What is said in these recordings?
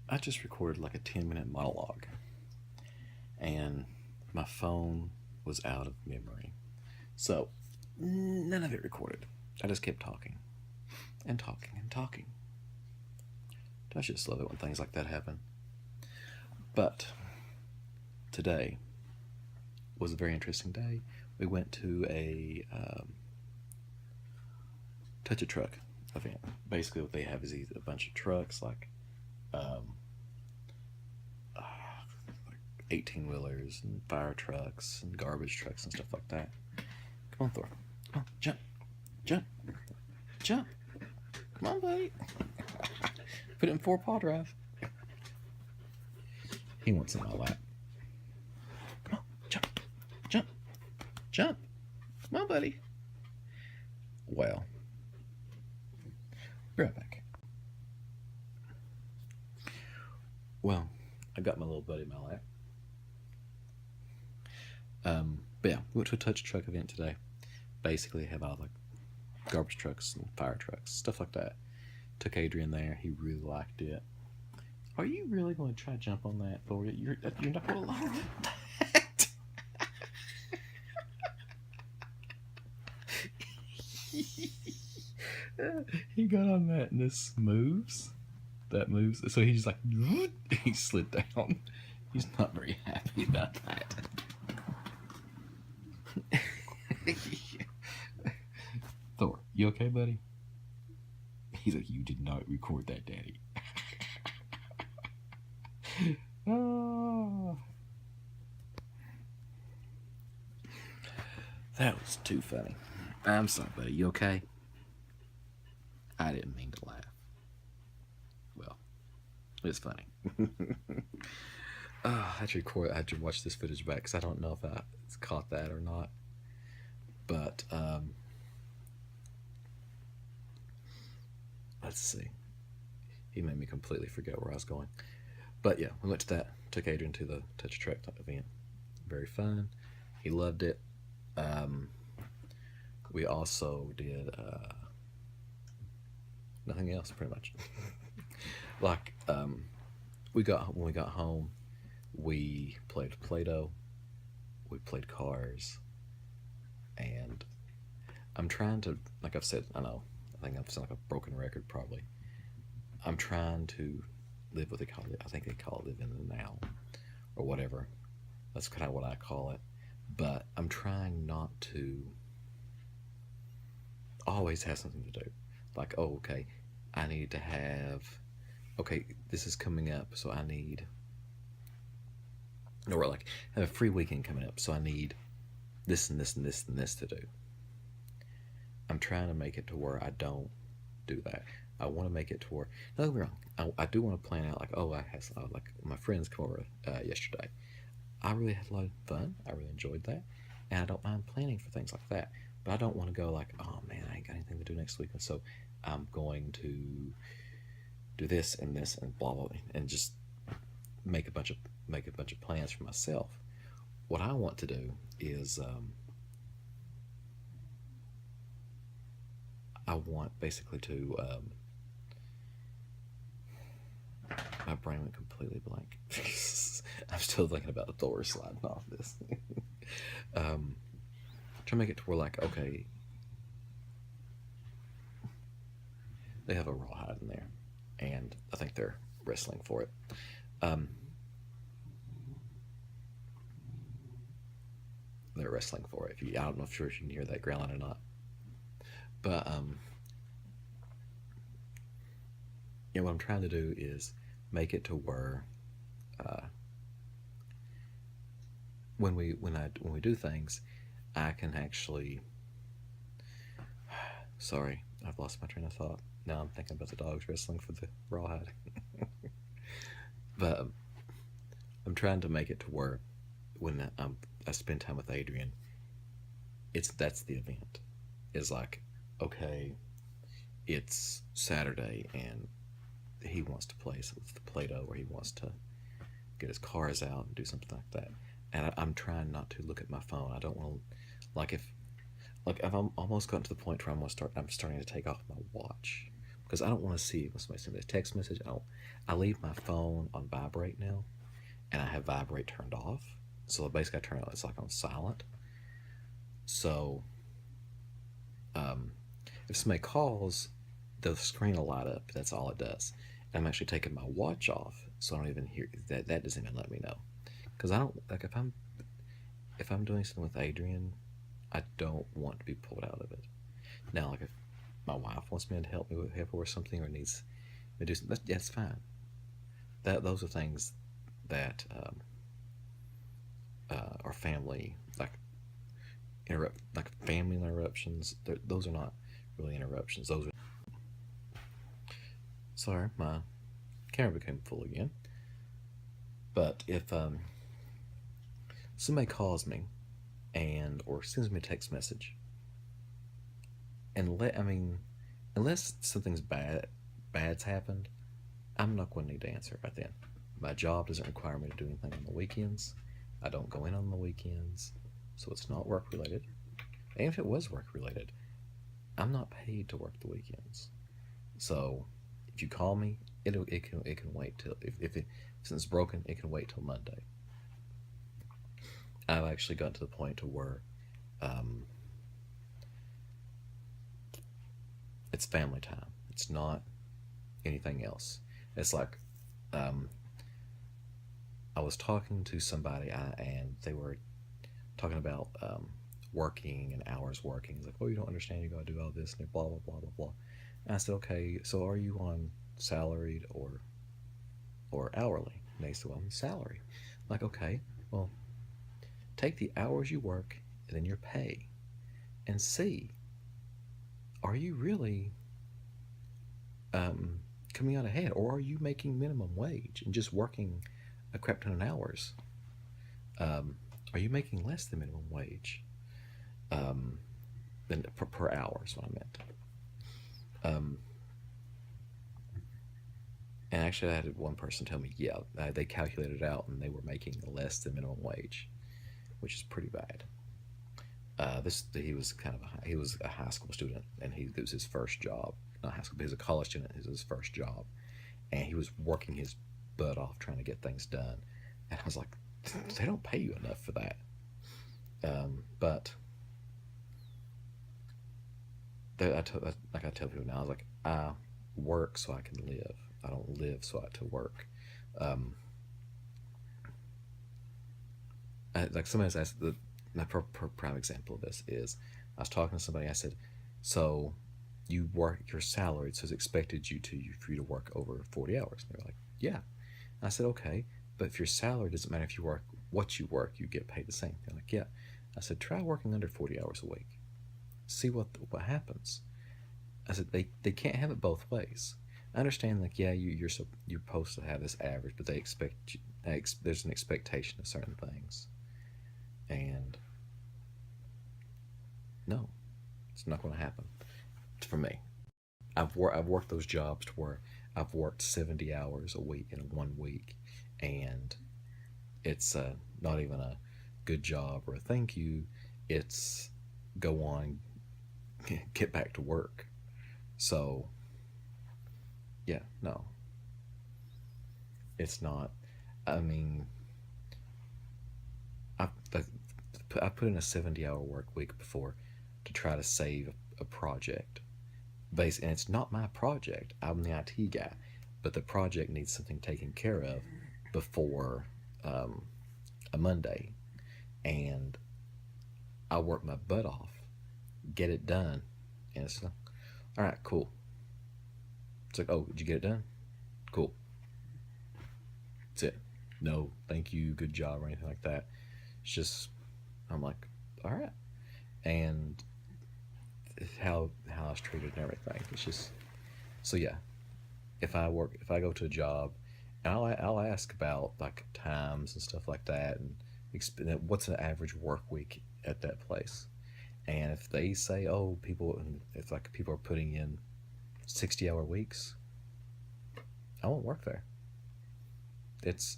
I just recorded like a 10-minute monologue, and my phone was out of memory. So, none of it recorded. I just kept talking and talking and talking. I just love it when things like that happen. But today was a very interesting day. We went to a touch a truck event. Basically, what they have is a bunch of trucks, um, 18 wheelers and fire trucks and garbage trucks and stuff like that. Come on, Thor. Come on, jump, jump, jump. Come on, buddy. Put it in 4-paw drive. He wants in my lap. Come on, jump, jump, jump. Come on, buddy. Well, be right back. Well, I got my little buddy in my lap. But yeah, we went to a touch truck event today. Basically, have all like garbage trucks and fire trucks, stuff like that. Took Adrian there. He really liked it. Are you really going to try to jump on that, Thor? You're not going to allow that. He got on that, and this moves. That moves. So he's like, he slid down. He's not very happy about that. Thor, you okay, buddy? He's like, you did not record that, Daddy. Oh, that was too funny. I'm sorry, buddy. You okay? I didn't mean to laugh. Well, it's funny. I had to watch this footage back because I don't know if I caught that or not. But let's see. He made me completely forget where I was going. But yeah, we went to that. Took Adrian to the Touch Track event. Very fun. He loved it. We also did nothing else, pretty much. Like when we got home, we played Play-Doh. We played Cars, and I'm trying to, like I've said, I know, I think I've sound like a broken record probably. I'm trying to live what they call it. I think they call it live in the now, or whatever. That's kind of what I call it. But I'm trying not to always have something to do. Like, oh, okay, I need to have, okay, this is coming up, so I need, or like, I have a free weekend coming up, so I need this and this and this and this to do. I'm trying to make it to where I don't do that. I want to make it to where, don't get me wrong, I do want to plan out, like, oh, I had like my friends come over yesterday. I really had a lot of fun. I really enjoyed that, and I don't mind planning for things like that. But I don't want to go like, oh man, I ain't got anything to do next week, and so I'm going to do this and blah blah, and just make a bunch of plans for myself. What I want to do is I want basically to my brain went completely blank. I'm still thinking about the Thor sliding off this. Try to make it to where, like, okay, they have a rawhide in there, and I think they're wrestling for it. They're wrestling for it. I don't know if you can hear that growling or not, but what I'm trying to do is make it to where when we do things, I can actually. Sorry, I've lost my train of thought. Now I'm thinking about the dogs wrestling for the rawhide. But I'm trying to make it to where when I spend time with Adrian, that's the event. It's like, okay, it's Saturday and he wants to play with the Play-Doh, or he wants to get his cars out and do something like that. And I'm trying not to look at my phone. I don't want to, like, I've almost gotten to the point where I'm starting to take off my watch. because I don't want to see when somebody sends me a text message. I leave my phone on vibrate now, and I have vibrate turned off. So basically, I turn it. It's like on silent. So um, if somebody calls, the screen will light up. That's all it does. And I'm actually taking my watch off, so I don't even hear that. That doesn't even let me know, because I don't like if I'm doing something with Adrian, I don't want to be pulled out of it. Now, like if my wife wants me to help her with something or needs me to do something, that's fine. Those are things that are family like family interruptions. Those are not really interruptions. Those are sorry, my camera became full again. But if somebody calls me and or sends me a text message and unless something's bad's happened, I'm not going to need to answer right then. My job doesn't require me to do anything on the weekends. I don't go in on the weekends, so it's not work related. And if it was work related, I'm not paid to work the weekends. So if you call me, it can wait till if since it's broken, it can wait till Monday. I've actually gotten to the point to where um, it's family time. It's not anything else. It's like um, I was talking to somebody and they were talking about working and hours working. It's like, oh, you don't understand. You got to do all this and blah blah blah blah blah. And I said, okay, so are you on salaried or hourly? And they said, well, I'm salary. I'm like, okay, well, take the hours you work and then your pay and see, are you really um, coming out ahead, or are you making minimum wage and just working a crap ton of hours? Um, are you making less than minimum wage? Um, than per hour is what I meant. Um, and actually, I had one person tell me, yeah, they calculated it out and they were making less than minimum wage, which is pretty bad. This he was he was a high school student and it was his first job. Not high school, but he was a college student. It was his first job, and he was working his butt off trying to get things done. And I was like, they don't pay you enough for that. But like I tell people now, I was like, I work so I can live. I don't live so I to work. Um, like somebody's asked my prime example of this is I was talking to somebody. I said, so you work, you're salaried, so it's expected for you to work over 40 hours. And they're like, yeah. And I said, okay, but if you're salaried, it doesn't matter if you work what you work, you get paid the same. They're like, yeah. I said, try working under 40 hours a week. See what happens. I said they can't have it both ways. I understand, like, yeah, you're supposed to have this average, but they expect there's an expectation of certain things, and no, it's not going to happen for me. I've worked those jobs to where I've worked 70 hours a week in 1 week, and it's not even a good job or a thank you. It's go on, get back to work. So yeah, no, it's not. I mean, I I put in a 70-hour work week before to try to save a project. And it's not my project. I'm the IT guy, but the project needs something taken care of before um, a Monday, and I work my butt off, get it done, and it's like, all right, cool. It's like, oh, did you get it done? Cool. That's it. No, thank you, good job, or anything like that. It's just, I'm like, all right, and how I was treated and everything. It's just so yeah. If I go to a job, and I'll ask about like times and stuff like that, and what's an average work week at that place. And if they say, oh, if like people are putting in 60-hour weeks, I won't work there. It's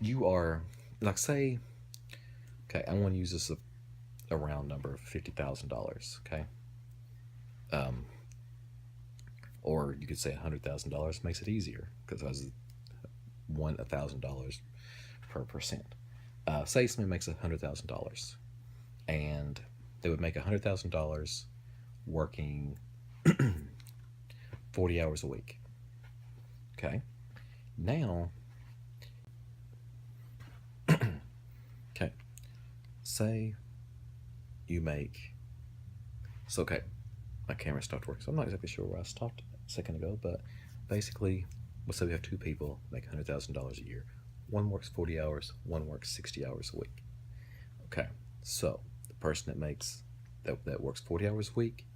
you are like say, okay, I want to use this a round number of $50,000. Okay, um, Or you could say $100,000 makes it easier because I was $1,000 per percent. Say somebody makes $100,000, and they would make $100,000 working 40 hours a week. Okay. Now, okay, say you make. So, okay, my camera stopped working, so I'm not exactly sure where I stopped a second ago, but basically, let's say we have two people make $100,000 a year. One works 40 hours, one works 60 hours a week. Okay, so the person that makes that works 40 hours a week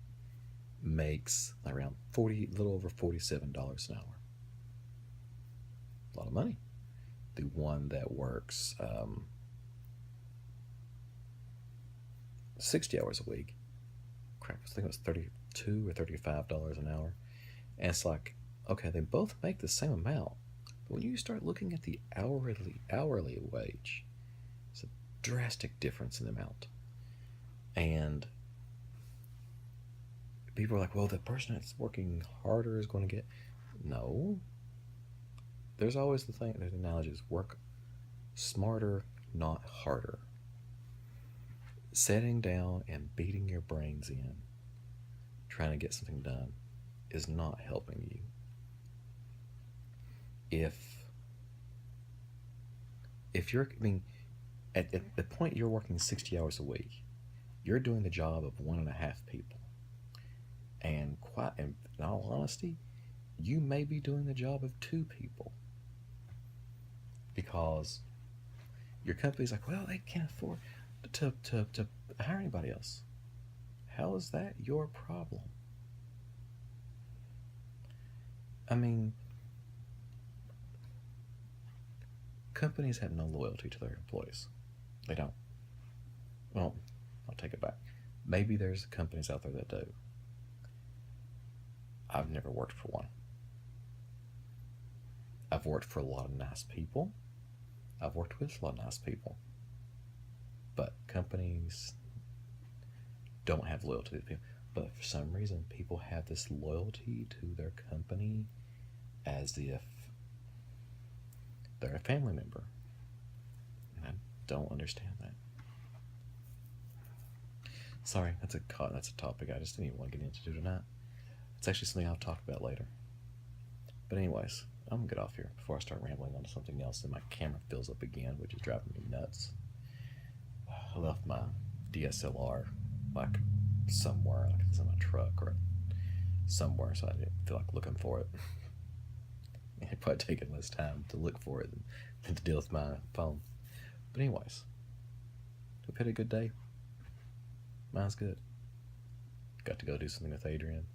makes around a little over $47 an hour. A lot of money. The one that works 60 hours a week, crap, I think it was $32 or $35 an hour. And it's like, okay, they both make the same amount. But when you start looking at the hourly wage, it's a drastic difference in the amount. And people are like, well, the person that's working harder is going to get. No. There's always the analogy is work smarter, not harder. Sitting down and beating your brains in, trying to get something done, is not helping you. If you're, at the point you're working 60 hours a week, you're doing the job of 1.5 people. And in all honesty, you may be doing the job of 2 people. Because your company's like, well, they can't afford to hire anybody else. How is that your problem? Companies have no loyalty to their employees. They don't. Well, I'll take it back. Maybe there's companies out there that do. I've never worked for one. I've worked for a lot of nice people. I've worked with a lot of nice people. But companies don't have loyalty to people. But for some reason, people have this loyalty to their company as if they're a family member. And I don't understand that. Sorry, that's a topic I just didn't even want to get into tonight. It's actually something I'll talk about later. But anyways, I'm going to get off here before I start rambling onto something else and my camera fills up again, which is driving me nuts. I left my DSLR like somewhere, like it's in my truck or somewhere, so I didn't feel like looking for it. It'd probably taken less time to look for it than to deal with my phone. But anyways, we've had a good day. Mine's good. Got to go do something with Adrian,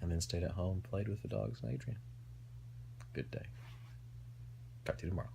and then stayed at home, played with the dogs and Adrian. Good day. Talk to you tomorrow.